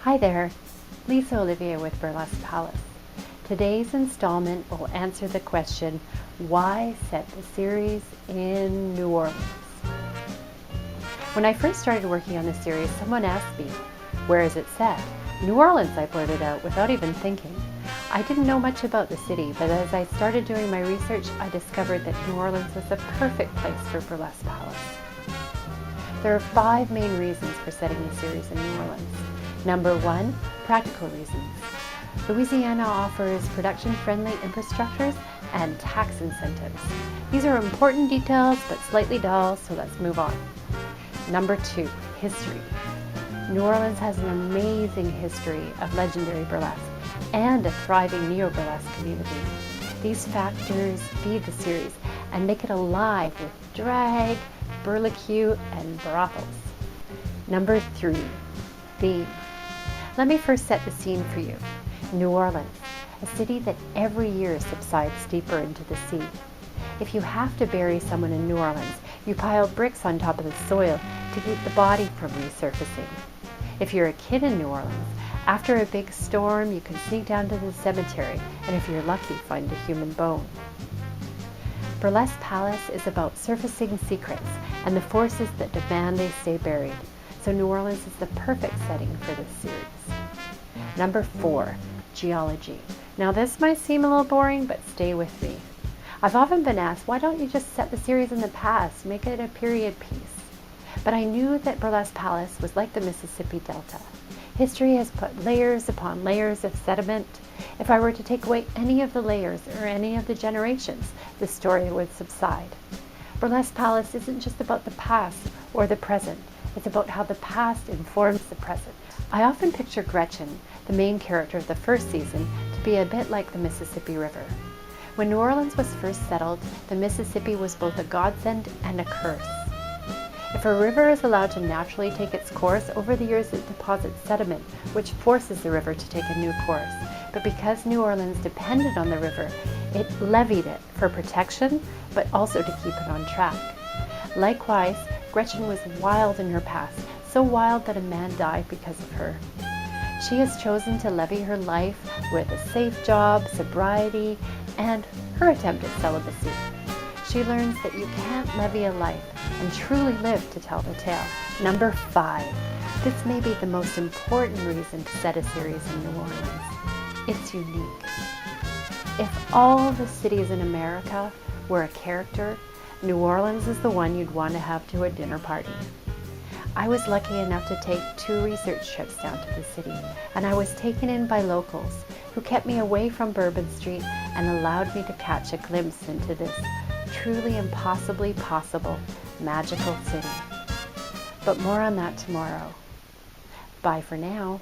Hi there, Lisa Olivier with Burlesque Palace. Today's installment will answer the question, why set the series in New Orleans? When I first started working on the series, someone asked me, where is it set? New Orleans, I blurted out without even thinking. I didn't know much about the city, but as I started doing my research, I discovered that New Orleans was the perfect place for Burlesque Palace. There are 5 main reasons for setting the series in New Orleans. Number 1, practical reasons. Louisiana offers production-friendly infrastructures and tax incentives. These are important details, but slightly dull, so let's move on. Number 2, history. New Orleans has an amazing history of legendary burlesque and a thriving neo-burlesque community. These factors feed the series and make it alive with drag, burlesque, and brothels. Number 3, theme. Let me first set the scene for you. New Orleans, a city that every year subsides deeper into the sea. If you have to bury someone in New Orleans, you pile bricks on top of the soil to keep the body from resurfacing. If you're a kid in New Orleans, after a big storm, you can sneak down to the cemetery and if you're lucky, find a human bone. Burlesque Palace is about surfacing secrets and the forces that demand they stay buried. So New Orleans is the perfect setting for this series. Number 4, geology. Now this might seem a little boring, but stay with me. I've often been asked, why don't you just set the series in the past, make it a period piece? But I knew that Burlesque Palace was like the Mississippi Delta. History has put layers upon layers of sediment. If I were to take away any of the layers or any of the generations, the story would subside. Burlesque Palace isn't just about the past or the present. It's about how the past informs the present. I often picture Gretchen, the main character of the first season, to be a bit like the Mississippi River. When New Orleans was first settled, the Mississippi was both a godsend and a curse. If a river is allowed to naturally take its course, over the years it deposits sediment, which forces the river to take a new course. But because New Orleans depended on the river, it levied it for protection, but also to keep it on track. Likewise, Gretchen was wild in her past, so wild that a man died because of her. She has chosen to levy her life with a safe job, sobriety, and her attempt at celibacy. She learns that you can't levy a life and truly live to tell the tale. Number 5. This may be the most important reason to set a series in New Orleans. It's unique. If all the cities in America were a character, New Orleans is the one you'd want to have to a dinner party. I was lucky enough to take 2 research trips down to the city, and I was taken in by locals who kept me away from Bourbon Street and allowed me to catch a glimpse into this truly impossibly possible magical city. But more on that tomorrow. Bye for now.